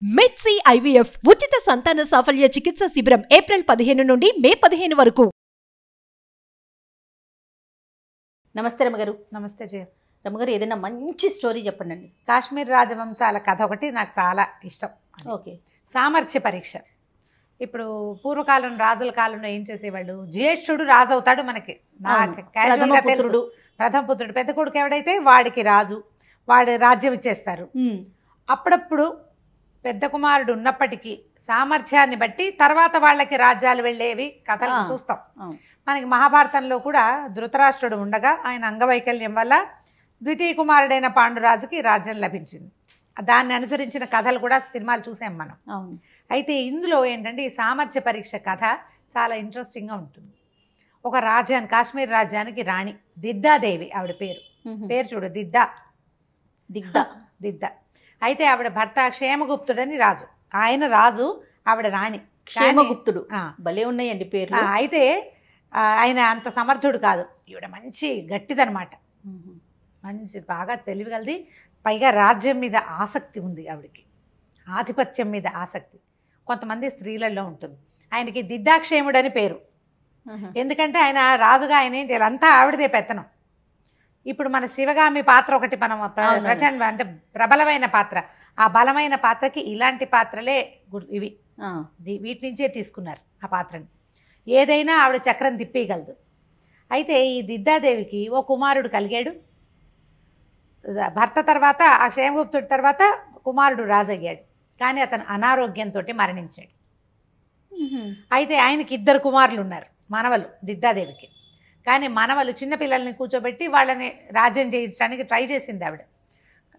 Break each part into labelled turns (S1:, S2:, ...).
S1: మెడ్సీ IVF ఉచిత సంతాన సాఫల్య చికిత్స శిబిరం ఏప్రిల్ 15 నుండి మే 15 వరకు.
S2: నమస్తే రమ్మగారు.
S3: నమస్తే జయ.
S2: రమ్మగారు, ఏదైనా మంచి స్టోరీ చెప్పండి.
S3: కాశ్మీర్ రాజవంశాల కథ ఒకటి నాకు చాలా ఇష్టం.
S2: ఓకే.
S3: సామర్థ్య పరీక్ష. ఇప్పుడు పూర్వకాలం రాజుల కాలంలో ఏం చేసేవాళ్ళు, జ్యేష్ఠుడు రాజు అవుతాడు. మనకి ప్రథమ పుత్రుడు పెద్ద కొడుకు ఎవడైతే వాడికి రాజు, వాడి రాజ్యం ఇచ్చేస్తారు. అప్పుడప్పుడు పెద్ద కుమారుడు ఉన్నప్పటికీ సామర్థ్యాన్ని బట్టి తర్వాత వాళ్ళకి రాజ్యాలు వెళ్ళేవి కథలు చూస్తాం. మనకి మహాభారతంలో కూడా ధృతరాష్ట్రుడు ఉండగా ఆయన అంగవైకల్యం వల్ల ద్వితీయ కుమారుడైన పాండురాజుకి రాజ్యం లభించింది. దాన్ని అనుసరించిన కథలు కూడా సినిమాలు చూసాం మనం. అయితే ఇందులో ఏంటంటే ఈ సామర్థ్య పరీక్ష కథ చాలా ఇంట్రెస్టింగ్గా ఉంటుంది. ఒక రాజ్యాన్ని, కాశ్మీర్ రాజ్యానికి రాణి దిద్దాదేవి ఆవిడ పేరు చూడు, దిద్దా. అయితే ఆవిడ భర్త క్షేమగుప్తుడని రాజు. ఆయన రాజు, ఆవిడ రాణి.
S2: క్షేమగుప్తుడు భలే ఉన్నాయండి పేరు.
S3: అయితే ఆయన అంత సమర్థుడు కాదు. ఈవిడ మంచి గట్టిదనమాట, మంచి బాగా తెలివిగలది. పైగా రాజ్యం మీద ఆసక్తి ఉంది ఆవిడకి, ఆధిపత్యం మీద ఆసక్తి కొంతమంది స్త్రీలలో ఉంటుంది. ఆయనకి దిద్దాక్షేముడని పేరు. ఎందుకంటే ఆయన రాజుగా ఆయన ఏం చేయాలి, అంతా ఆవిడదే పెత్తనం. ఇప్పుడు మన శివగామి పాత్ర ఒకటి మనం ప్రచండ అంటే ప్రబలమైన పాత్ర. ఆ బలమైన పాత్రకి ఇలాంటి పాత్రలే ఇవి, వీటి నుంచే తీసుకున్నారు ఆ పాత్రని. ఏదైనా ఆవిడ చక్రం తిప్పేయగలదు. అయితే ఈ దిద్దాదేవికి ఓ కుమారుడు కలిగాడు. భర్త తర్వాత, ఆ క్షేమగుప్తుడి తర్వాత కుమారుడు రాజయ్యాడు. కానీ అతను అనారోగ్యంతో మరణించాడు. అయితే ఆయనకి 2 కుమారులు ఉన్నారు, మనవలు దిద్దాదేవికి. కానీ మనవలు చిన్నపిల్లల్ని కూర్చోబెట్టి వాళ్ళని రాజ్యం చేయించడానికి ట్రై చేసింది ఆవిడ.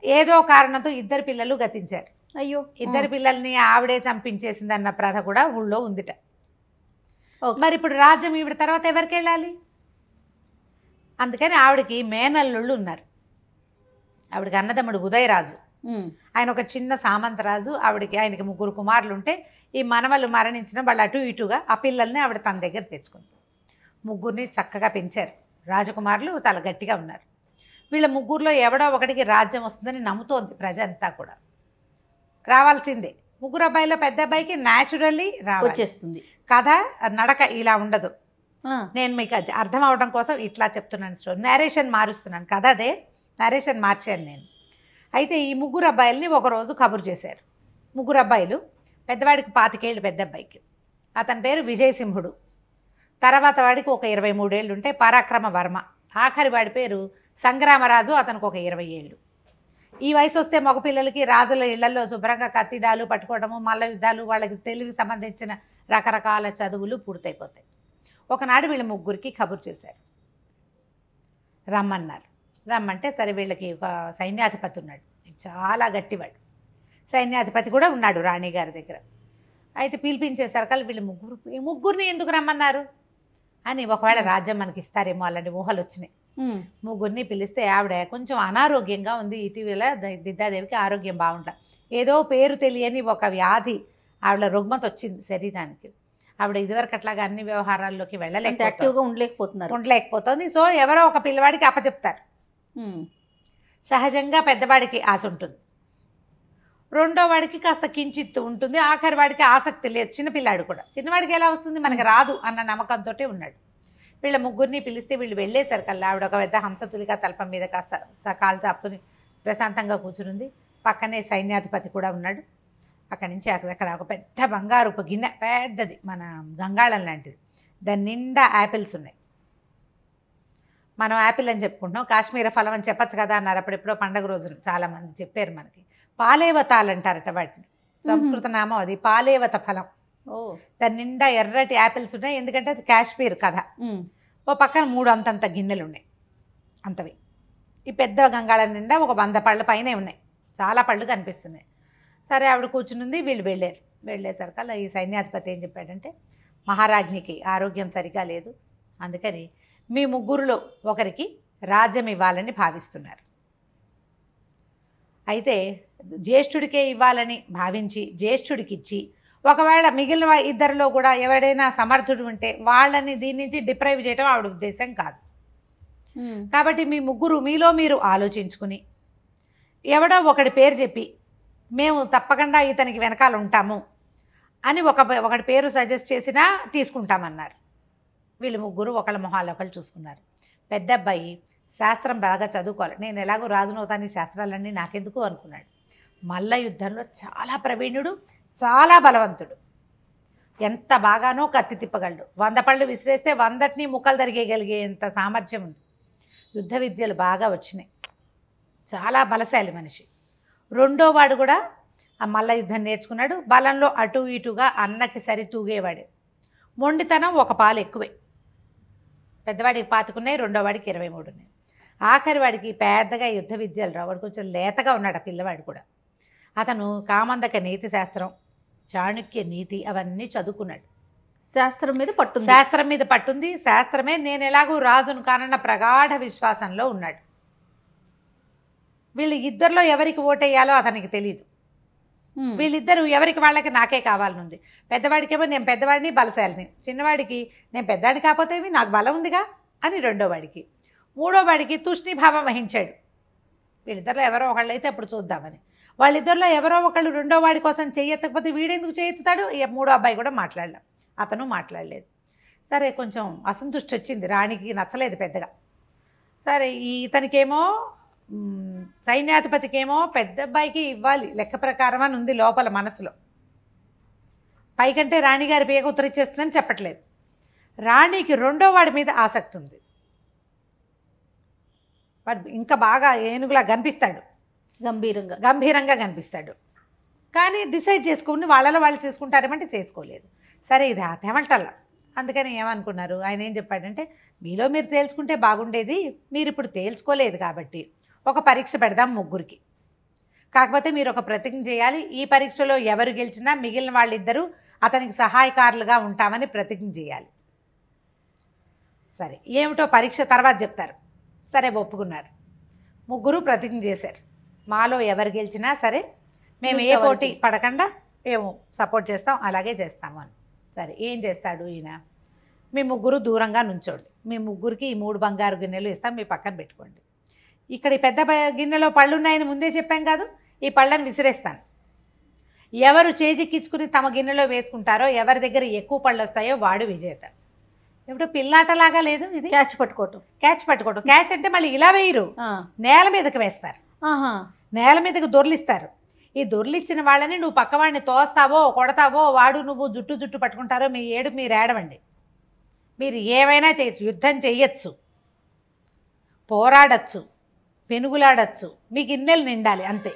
S3: ఏదో కారణంతో 2 పిల్లలు గతించారు.
S2: అయ్యో,
S3: 2 పిల్లల్ని ఆవిడే చంపించేసింది అన్న ప్రథ కూడా ఊళ్ళో ఉందిట. మరి ఇప్పుడు రాజ్యం ఈవిడ తర్వాత ఎవరికి వెళ్ళాలి? అందుకని ఆవిడకి మేనల్లుళ్ళు ఉన్నారు. ఆవిడకి అన్నదమ్ముడు ఉదయరాజు, ఆయన ఒక చిన్న సామంతరాజు. ఆయనకి 3 కుమారులు ఉంటే ఈ మనవలు మరణించిన వాళ్ళు అటు ఇటుగా ఆ పిల్లల్ని ఆవిడ తన దగ్గర తెచ్చుకుంది. 3 చక్కగా పెంచారు. రాజకుమారులు చాలా గట్టిగా ఉన్నారు. వీళ్ళ 3లో ఎవడో ఒకటికి రాజ్యం వస్తుందని నమ్ముతోంది ప్రజ అంతా కూడా. రావాల్సిందే. 3 అబ్బాయిలో పెద్ద అబ్బాయికి న్యాచురల్లీ
S2: వచ్చేస్తుంది.
S3: కథ నడక ఇలా ఉండదు. నేను మీకు అర్థం అవడం కోసం ఇట్లా చెప్తున్నాను స్టోరీ. నేరేషన్ మారుస్తున్నాను, కథ అదే, నేరేషన్ మార్చాను నేను. అయితే ఈ 3 అబ్బాయిల్ని ఒకరోజు కబురు చేశారు. 3 అబ్బాయిలు, పెద్దవాడికి 25 ఏళ్ళు పెద్ద అబ్బాయికి, అతని పేరు విజయసింహుడు. తర్వాత వాడికి ఒక 23 ఏళ్ళు ఉంటే పరాక్రమ వర్మ. ఆఖరి వాడి పేరు సంగ్రామరాజు, అతనికి ఒక 20 ఏళ్ళు. ఈ వయసు వస్తే మగపిల్లలకి రాజుల ఇళ్లలో శుభ్రంగా కత్తిడాలు పట్టుకోవడము, మల్ల యుద్ధాలు, వాళ్ళకి తెలివికి సంబంధించిన రకరకాల చదువులు పూర్తయిపోతాయి. ఒకనాడు వీళ్ళ 3కి కబురు చేశారు, రమ్మన్నారు. రమ్మంటే సరే, వీళ్ళకి ఒక సైన్యాధిపతి ఉన్నాడు, చాలా గట్టివాడు. సైన్యాధిపతి కూడా ఉన్నాడు రాణిగారి దగ్గర. అయితే పిలిపించేసరికి వీళ్ళు ఈ ముగ్గురిని ఎందుకు రమ్మన్నారు అని, ఒకవేళ రాజ్యం మనకి ఇస్తారేమో అలాంటి ఊహలు వచ్చినాయి. 3 పిలిస్తే ఆవిడ కొంచెం అనారోగ్యంగా ఉంది. ఇటీవల దిద్దాదేవికి ఆరోగ్యం బాగుంటా, ఏదో పేరు తెలియని ఒక వ్యాధి, ఆవిడ రుగ్మత వచ్చింది శరీరానికి. ఆవిడ ఇదివరకు అట్లాగా అన్ని వ్యవహారాల్లోకి ఉండలేకపోతుంది. సో ఎవరో ఒక పిల్లవాడికి అప్పచెప్తారు. సహజంగా పెద్దవాడికి ఆశ ఉంటుంది, రెండో వాడికి కాస్త కించిత్తు ఉంటుంది, ఆఖరి వాడికి ఆసక్తి లేదు. చిన్నపిల్లాడు కూడా, చిన్నవాడికి ఎలా వస్తుంది, మనకి రాదు అన్న నమ్మకంతో ఉన్నాడు. వీళ్ళ 3 పిలిస్తే వీళ్ళు వెళ్ళేసరికల్లా ఆవిడ ఒక పెద్ద హంసతులిగా తల్పం మీద కాస్త కాలు చాపుకుని ప్రశాంతంగా కూర్చునుంది. పక్కనే సైన్యాధిపతి కూడా ఉన్నాడు. అక్కడి నుంచి అక్కడ ఒక పెద్ద బంగారుపు గిన్నె, పెద్దది, మన గంగాళం లాంటిది, దాని నిండా యాపిల్స్ ఉన్నాయి. మనం యాపిల్ అని చెప్పుకుంటున్నాం, కాశ్మీర ఫలం అని చెప్పచ్చు కదా అన్నారు అప్పుడెప్పుడో పండగ రోజున చాలామంది చెప్పారు మనకి. పాలేవతాలు అంటారట వాటిని, సంస్కృత నామం అది, పాలేవత ఫలం. దాని నిండా ఎర్రటి యాపిల్స్ ఉన్నాయి, ఎందుకంటే అది కాశ్మీర్ కథ. ఓ పక్కన 3 అంతంత గిన్నెలు ఉన్నాయి, అంతవి. ఈ పెద్ద గంగాళం నిండా ఒక 100 పళ్ళ పైనే ఉన్నాయి, చాలా పళ్ళు కనిపిస్తున్నాయి. సరే, ఆవిడ కూర్చునుంది. వీళ్ళు వెళ్ళేసరికల్లా ఈ సైన్యాధిపతి ఏం చెప్పాడంటే, మహారాజ్ఞికి ఆరోగ్యం సరిగా లేదు, అందుకని మీ 3లో ఒకరికి రాజ్యం ఇవ్వాలని భావిస్తున్నారు. అయితే జ్యేష్ఠుడికే ఇవ్వాలని భావించి జ్యేష్ఠుడికి ఇచ్చి, ఒకవేళ మిగిలిన 2లో కూడా ఎవడైనా సమర్థుడు ఉంటే వాళ్ళని దీని నుంచి డిప్రైవ్ చేయడం ఆవిడ ఉద్దేశం కాదు. కాబట్టి మీ 3 మీలో మీరు ఆలోచించుకుని ఎవడో ఒకటి పేరు చెప్పి మేము తప్పకుండా ఇతనికి వెనకాల ఉంటాము అని ఒకటి పేరు సజెస్ట్ చేసినా తీసుకుంటామన్నారు. వీళ్ళు ముగ్గురు ఒకళ్ళ మొహాలు ఒకళ్ళు చూసుకున్నారు. పెద్ద అబ్బాయి శాస్త్రం బాగా చదువుకోవాలి, నేను ఎలాగో రాజునవుతాను ఈ శాస్త్రాలన్నీ నాకెందుకు అనుకున్నాడు. మల్ల యుద్ధంలో చాలా ప్రవీణుడు, చాలా బలవంతుడు. ఎంత బాగానో కత్తి తిప్పగలడు. 100 పళ్ళు విసిరేస్తే 100ని ముక్కలు తరిగేయగలిగేంత సామర్థ్యం ఉంది. యుద్ధ విద్యలు బాగా వచ్చినాయి. చాలా బలశాలి మనిషి. రెండో వాడు కూడా ఆ మల్ల యుద్ధం నేర్చుకున్నాడు. బలంలో అటు ఇటుగా అన్నకి సరి తూగేవాడు. మొండితనం ఒక పాలు ఎక్కువే. పెద్దవాడికి 25 ఉన్నాయి, రెండో వాడికి 23 ఉన్నాయి. ఆఖరి వాడికి పెద్దగా యుద్ధ విద్యలు రావు. వాడు కొంచెం లేతగా ఉన్నాడు ఆ పిల్లవాడు కూడా. అతను కామందక నీతి శాస్త్రం, చాణుక్య నీతి అవన్నీ చదువుకున్నాడు.
S2: శాస్త్రం మీద పట్టుంది.
S3: శాస్త్రం మీద పట్టుంది. శాస్త్రమే నేను ఎలాగూ రాజును కానన్న ప్రగాఢ విశ్వాసంలో ఉన్నాడు. వీళ్ళు ఇద్దరిలో ఎవరికి ఓటేయాలో అతనికి తెలియదు. వీళ్ళిద్దరూ ఎవరికి వాళ్ళకి నాకే కావాలనుంది. పెద్దవాడికేమో నేను పెద్దవాడిని బలశాలిని, చిన్నవాడికి నేను పెద్దవాడిని కాకపోతే నాకు బలం ఉందిగా అని రెండో వాడికి. మూడో వాడికి తూష్ణీభావం వహించాడు. వీళ్ళిద్దరిలో ఎవరో ఒకళ్ళు అయితే అప్పుడు చూద్దామని. వాళ్ళిద్దరిలో ఎవరో ఒకళ్ళు రెండో వాడి కోసం చెయ్యకపోతే వీడెందుకు చేయుతాడు. మూడో అబ్బాయి కూడా మాట్లాడలేం, అతను మాట్లాడలేదు. సరే కొంచెం అసంతృష్టి వచ్చింది, రాణికి నచ్చలేదు పెద్దగా. సరే ఇతనికేమో సైన్యాధిపతికేమో పెద్ద అబ్బాయికి ఇవ్వాలి లెక్క ప్రకారం అని ఉంది లోపల మనసులో. పైకంటే రాణిగారి పేగ ఉత్తరిచ్చేస్తుందని చెప్పట్లేదు. రాణికి రెండో వాడి మీద ఆసక్తి ఉంది. వాడు ఇంకా బాగా ఏనుగులా కనిపిస్తాడు, గంభీరంగా కనిపిస్తాడు. కానీ డిసైడ్ చేసుకుని వాళ్ళలో వాళ్ళు చేసుకుంటారేమంటే చేసుకోలేదు. సరే ఇది తెమంటల్లా. అందుకని ఏమనుకున్నారు, ఆయన ఏం చెప్పాడంటే మీలో మీరు తేల్చుకుంటే బాగుండేది, మీరు ఇప్పుడు తేల్చుకోలేదు కాబట్టి ఒక పరీక్ష పెడదాం ముగ్గురికి. కాకపోతే మీరు ఒక ప్రతిజ్ఞ చేయాలి, ఈ పరీక్షలో ఎవరు గెలిచినా మిగిలిన వాళ్ళిద్దరూ అతనికి సహాయకారులుగా ఉంటామని ప్రతిజ్ఞ చేయాలి. సరే ఏమిటో పరీక్ష తర్వాత చెప్తారు. సరే ఒప్పుకున్నారు. ముగ్గురు ప్రతిజ్ఞ చేశారు, మాలో ఎవరు గెలిచినా సరే మేము ఏ పోటీ పడకుండా మేము సపోర్ట్ చేస్తాం, అలాగే చేస్తాము అని. సరే ఏం చేస్తాడు ఈయన, మీ ముగ్గురు దూరంగా నుంచోండి, మీ ముగ్గురికి ఈ 3 బంగారు గిన్నెలు ఇస్తాం, మీ పక్కన పెట్టుకోండి. ఇక్కడ ఈ పెద్ద గిన్నెలో పళ్ళు ఉన్నాయని ముందే చెప్పాం కాదు, ఈ పళ్ళని విసిరేస్తాను. ఎవరు చేజిక్కించుకుని తమ గిన్నెలో వేసుకుంటారో, ఎవరి దగ్గర ఎక్కువ పళ్ళు వస్తాయో వాడు విజేత. ఎప్పుడు పిల్లాటలాగా లేదు ఇది,
S2: క్యాచ్ పట్టుకోవటం.
S3: క్యాచ్ అంటే మళ్ళీ ఇలా వేయరు, నేల మీదకి వేస్తారు, నేల మీదకి దొర్లిస్తారు. ఈ దొర్లిచ్చిన వాళ్ళని నువ్వు పక్కవాడిని తోస్తావో కొడతావో, వాడు నువ్వు జుట్టు పట్టుకుంటారో మీరు ఏడవండి. మీరు ఏమైనా చేయొచ్చు, యుద్ధం చెయ్యొచ్చు, పోరాడచ్చు, పెనుగులాడచ్చు, మీ గిన్నెలు నిండాలి అంతే.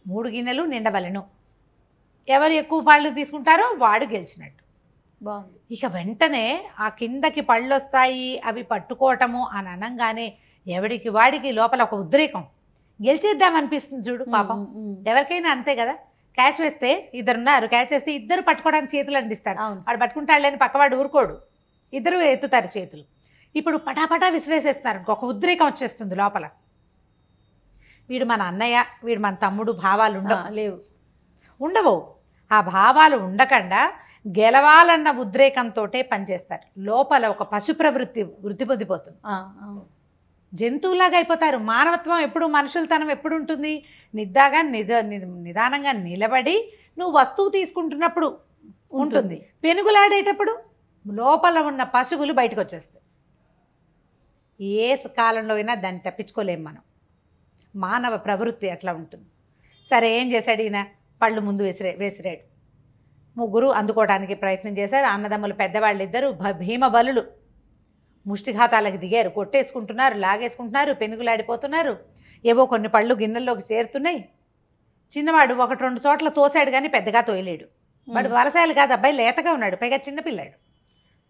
S3: 3 గిన్నెలు నిండవలను. ఎవరు ఎక్కువ పళ్ళు తీసుకుంటారో వాడు గెలిచినట్టు.
S2: బాగుంది.
S3: ఇక వెంటనే ఆ కిందకి పళ్ళు వస్తాయి, అవి పట్టుకోవటము అని అనగానే ఎవడికి వాడికి లోపల ఒక ఉద్రేకం, గెలిచేద్దామనిపిస్తుంది చూడు. పాపం ఎవరికైనా అంతే కదా. క్యాచ్ వేస్తే ఇద్దరున్నారు, క్యాచ్ వేస్తే ఇద్దరు పట్టుకోవడానికి చేతులు అందిస్తారు. వాడు పట్టుకుంటాడులేని పక్కవాడు ఊరుకోడు, ఇద్దరు ఎత్తుతారు చేతులు. ఇప్పుడు పటాపటా విసిరేసేస్తున్నారు. ఒక ఉద్రేకం వచ్చేస్తుంది లోపల. వీడు మన అన్నయ్య, వీడు మన తమ్ముడు భావాలు ఉండవు. ఆ భావాలు ఉండకుండా గెలవాలన్న ఉద్రేకంతో పనిచేస్తారు. లోపల ఒక పశు ప్రవృత్తి వృద్ధి పొందిపోతుంది. జంతువులాగా అయిపోతారు. మానవత్వం ఎప్పుడు, మనుషులతనం ఎప్పుడు ఉంటుంది, నిదానంగా నిలబడి నువ్వు వస్తువు తీసుకుంటున్నప్పుడు ఉంటుంది. పెనుగులాడేటప్పుడు లోపల ఉన్న పశువులు బయటకు వచ్చేస్తాయి. ఏ కాలంలో అయినా దాన్ని తప్పించుకోలేం మనం. మానవ ప్రవృత్తి అట్లా ఉంటుంది. సరే ఏం చేశాడు ఈయన, పళ్ళు ముందు వేసిరాడు. ముగ్గురు అందుకోవడానికి ప్రయత్నం చేశారు. అన్నదమ్ములు పెద్దవాళ్ళు ఇద్దరు భీమబలులు. ముష్టిఘాతాలకు దిగారు, కొట్టేసుకుంటున్నారు, లాగేసుకుంటున్నారు, పెనుగులాడిపోతున్నారు. ఏవో కొన్ని పళ్ళు గిన్నెల్లోకి చేరుతున్నాయి. చిన్నవాడు 1-2 చోట్ల తోసాడు కానీ పెద్దగా తోయలేడు. వాడు వలసాయలు కాదు, అబ్బాయి లేతగా ఉన్నాడు, పైగా చిన్నపిల్లాడు.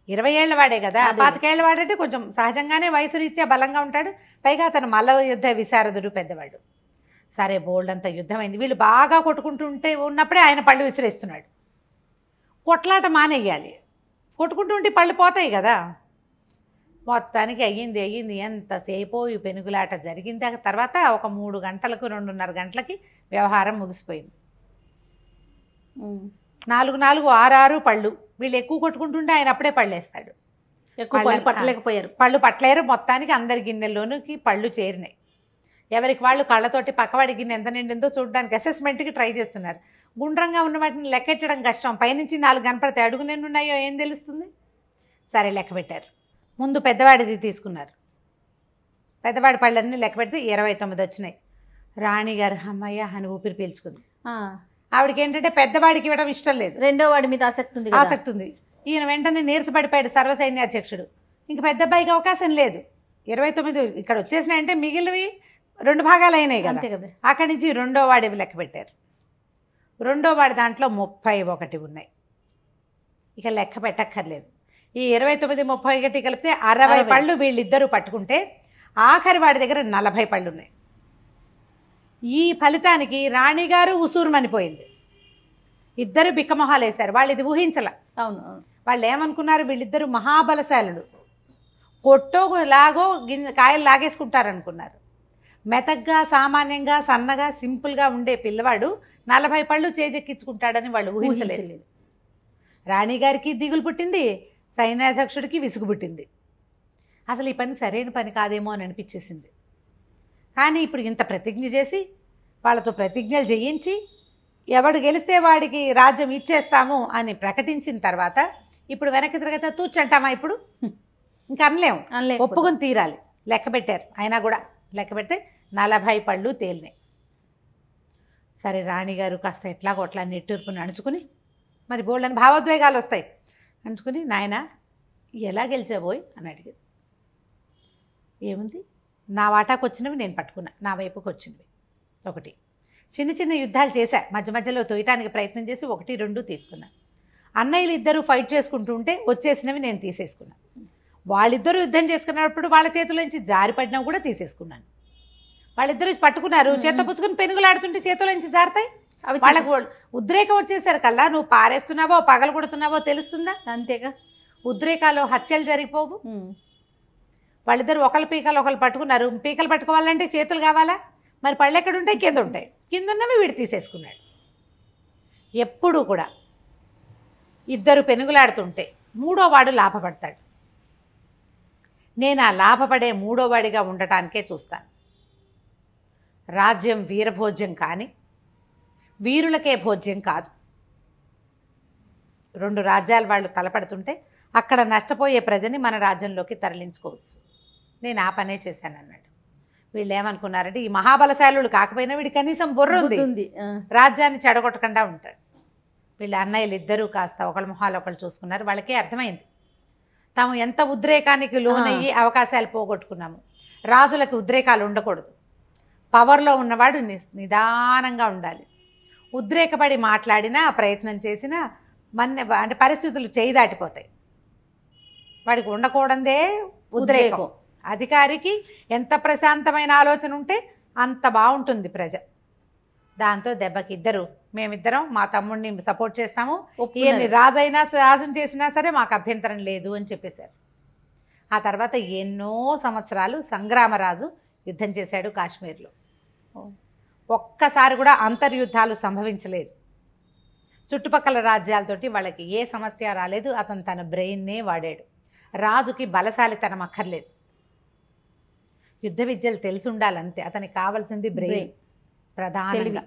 S3: 20 ఏళ్ల వాడే కదా. 25 ఏళ్ల వాడంటే కొంచెం సహజంగానే వయసు రీత్యా బలంగా ఉంటాడు. పైగా అతను మల్ల యుద్ధ విశారదుడు పెద్దవాడు. సరే బోల్డ్ అంత యుద్ధం అయింది. వీళ్ళు బాగా కొట్టుకుంటుంటే ఉన్నప్పుడే ఆయన పళ్ళు విసిరేస్తున్నాడు. కొట్లాట మానేయాలి, కొట్టుకుంటుంటే పళ్ళు పోతాయి కదా. మొత్తానికి అయ్యింది ఎంతసేపో ఈ పెనుగులాట జరిగిన తర్వాత ఒక 3 గంటలకు 2:30 గంటలకి వ్యవహారం ముగిసిపోయింది. 4 6 పళ్ళు. వీళ్ళు ఎక్కువ కొట్టుకుంటుంటే ఆయన అప్పుడే పళ్ళేస్తాడు.
S2: ఎక్కువ పళ్ళు పట్టలేకపోయారు.
S3: పళ్ళు పట్టలేరు. మొత్తానికి అందరి గిన్నెల్లోనికి పళ్ళు చేరినాయి. ఎవరికి వాళ్ళు కళ్ళతోటి పక్కవాడి గిన్నె ఎంత నిండిందో చూడడానికి అసెస్మెంట్కి ట్రై చేస్తున్నారు. గుండ్రంగా ఉన్న వాటిని లెక్కెట్టడం కష్టం. పైనుంచి 4 కనపడతాయి, అడుగు నిన్ను ఉన్నాయో ఏం తెలుస్తుంది? సరే లెక్క పెట్టారు. ముందు పెద్దవాడిది తీసుకున్నారు. పెద్దవాడి పళ్ళన్నీ లెక్క పెడితే 29 వచ్చినాయి. రాణిగారు అమ్మయ్య అని ఊపిరి పీల్చుకుంది. ఆవిడకి ఏంటంటే పెద్దవాడికి ఇవ్వడం ఇష్టం లేదు,
S2: రెండో వాడి మీద ఆసక్తి ఉంది కదా.
S3: ఆసక్తి ఉంది. ఈయన వెంటనే నీరసపడిపోయాడు సర్వసైన్యాధ్యక్షుడు. ఇంక పెద్ద అబ్బాయికి అవకాశం లేదు. 29 ఇక్కడ వచ్చేసినాయంటే మిగిలినవి 2 భాగాలు అయినాయి కదా.
S2: అంతే కదా.
S3: అక్కడి నుంచి రెండో వాడివి లెక్క పెట్టారు. రెండో వాడి దాంట్లో 31 ఉన్నాయి. ఇక లెక్క పెట్టక్కర్లేదు. ఈ 29, 31 కలిపితే 60 పళ్ళు వీళ్ళిద్దరూ పట్టుకుంటే ఆఖరి వాడి దగ్గర 40 పళ్ళు ఉన్నాయి. ఈ ఫలితానికి రాణిగారు ఉసూరుమనిపోయింది. ఇద్దరు బిక్కమొహాలు వేశారు. వాళ్ళు ఇది ఊహించల.
S2: అవును అవును.
S3: వాళ్ళు ఏమనుకున్నారు, వీళ్ళిద్దరూ మహాబలశాలుడు, కొట్టో లాగో కాయలు లాగేసుకుంటారనుకున్నారు. మెతగ్గా సామాన్యంగా సన్నగా సింపుల్గా ఉండే పిల్లవాడు 40 పళ్ళు చేజెక్కించుకుంటాడని వాళ్ళు ఊహించలేదు. రాణిగారికి దిగులు పుట్టింది, సైన్యాధ్యక్షుడికి విసుగు పుట్టింది. అసలు ఈ పని సరైన పని కాదేమో అని అనిపించేసింది. కానీ ఇప్పుడు ఇంత ప్రతిజ్ఞ చేసి వాళ్ళతో ప్రతిజ్ఞలు చేయించి ఎవడు గెలిస్తే వాడికి రాజ్యం ఇచ్చేస్తాము అని ప్రకటించిన తర్వాత ఇప్పుడు వెనక్కి తిరగచ్చా తూచంటామా? ఇప్పుడు ఇంకా అనలేము, ఒప్పుకొని తీరాలి. లెక్క పెట్టారు. అయినా కూడా లెక్క పెడితే 40 పళ్ళు తేలినాయి. సరే రాణిగారు కాస్త ఎట్లాగోట్లా నిట్టూర్పుని అణుచుకుని, మరి బోల్డని భావోద్వేగాలు వస్తాయి, అణుచుకుని నాయన ఎలా గెలిచాబోయ్ అని అడిగింది. ఏముంది, నా వాటాకు వచ్చినవి నేను పట్టుకున్నా, నా వైపుకి వచ్చినవి. ఒకటి చిన్న చిన్న యుద్ధాలు చేశా, మధ్య మధ్యలో తోయటానికి ప్రయత్నం చేసి 1, 2 తీసుకున్నా. అన్నయ్యలు ఇద్దరు ఫైట్ చేసుకుంటూ ఉంటే వచ్చేసినవి నేను తీసేసుకున్నా. వాళ్ళిద్దరూ యుద్ధం చేసుకున్నప్పుడు వాళ్ళ చేతులోంచి జారిపడినా కూడా తీసేసుకున్నాను. వాళ్ళిద్దరూ పట్టుకున్నారు, చేత పుచ్చుకుని పెనుగులాడుతుంటే చేతులోంచి జారుతాయి. వాళ్ళకు ఉద్రేకం వచ్చేసరి కల్లా నువ్వు పారేస్తున్నావో పగలు కొడుతున్నావో తెలుస్తుందా?
S2: అంతేగా.
S3: ఉద్రేకాలు హత్యలు జరిగిపోవు. వాళ్ళిద్దరు ఒకళ్ళ పీకలు ఒకళ్ళు పట్టుకున్నారు. పీకలు పట్టుకోవాలంటే చేతులు కావాలా? మరి పళ్ళు ఎక్కడ ఉంటాయి? కింద ఉంటాయి. కింద ఉన్నవి వీడు తీసేసుకున్నాడు. ఎప్పుడూ కూడా ఇద్దరు పెనుగులాడుతుంటే 3వ వాడు లాభపడతాడు. నేను ఆ లాభపడే 3వ వాడిగా ఉండటానికే చూస్తాను. రాజ్యం వీరభోజ్యం కానీ వీరులకే భోజ్యం కాదు. 2 రాజ్యాల వాళ్ళు తలపడుతుంటే అక్కడ నష్టపోయే ప్రజని మన రాజ్యంలోకి తరలించుకోవచ్చు. నేను ఆ పనే చేశాను అన్నాడు. వీళ్ళు ఏమనుకున్నారంటే ఈ మహాబలశాలుడు కాకపోయినా వీడి కనీసం బుర్ర ఉంది, రాజ్యాన్ని చెడగొట్టకుండా ఉంటాడు. వీళ్ళ అన్నయ్యలు ఇద్దరూ కాస్త ఒకళ్ళ మొహాలు ఒకళ్ళు చూసుకున్నారు. వాళ్ళకే అర్థమైంది తాము ఎంత ఉద్రేకానికి లోనయ్యి అవకాశాలు పోగొట్టుకున్నాము. రాజులకు ఉద్రేకాలు ఉండకూడదు. పవర్లో ఉన్నవాడు నిదానంగా ఉండాలి. ఉద్రేకపడి మాట్లాడినా ప్రయత్నం చేసినా అంటే పరిస్థితులు చేయి దాటిపోతాయి. వాడికి ఉండకూడదే ఉద్రేకం. అధికారికి ఎంత ప్రశాంతమైన ఆలోచన ఉంటే అంత బాగుంటుంది ప్రజ. దాంతో దెబ్బకి ఇద్దరు, మేమిద్దరం మా తమ్ముడిని సపోర్ట్ చేస్తాము, ఈయన్ని రాజుని చేసినా సరే మాకు అభ్యంతరం లేదు అని చెప్పేశారు. ఆ తర్వాత ఎన్నో సంవత్సరాలు సంగ్రామరాజు యుద్ధం చేశాడు కాశ్మీర్లో. ఒక్కసారి కూడా అంతర్యుద్ధాలు సంభవించలేదు. చుట్టుపక్కల రాజ్యాలతోటి వాళ్ళకి ఏ సమస్య రాలేదు. అతను తన బ్రెయిన్నే వాడాడు. రాజుకి బలశాలితనం అక్కర్లేదు, యుద్ధ విద్యలు తెలిసి ఉండాలంతే. అతనికి కావాల్సింది బ్రెయిన్ ప్రధానంగా.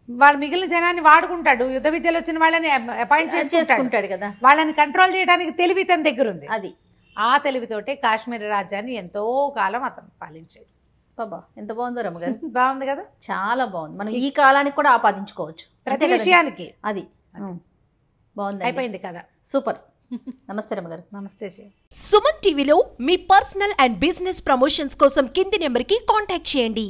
S3: వాళ్ళు మిగిలిన జనాన్ని వాడుకుంటాడు. యుద్ధ విద్యలు వచ్చిన వాళ్ళని అపాయింట్ చేసుకుంటాడు కదా. వాళ్ళని కంట్రోల్ చేయడానికి తెలివి తన దగ్గర ఉంది. అది ఆ తెలివితోటే కాశ్మీర్ రాజ్యాన్ని ఎంతో కాలం అతను పాలించాడు.
S2: బాబా ఎంత బాగుందో రమ్మగారు.
S3: బాగుంది కదా,
S2: చాలా బాగుంది. మనం ఈ కాలానికి కూడా ఆపాదించుకోవచ్చు
S3: ప్రతి విషయానికి.
S2: అది బాగుంది,
S3: అయిపోయింది కదా.
S2: సూపర్. నమస్తే రమ్మగారు.
S3: నమస్తే.
S1: సుమన్ టీవీలో మీ పర్సనల్ అండ్ బిజినెస్ ప్రమోషన్స్ కోసం కింది నెంబర్కి కాంటాక్ట్ చేయండి.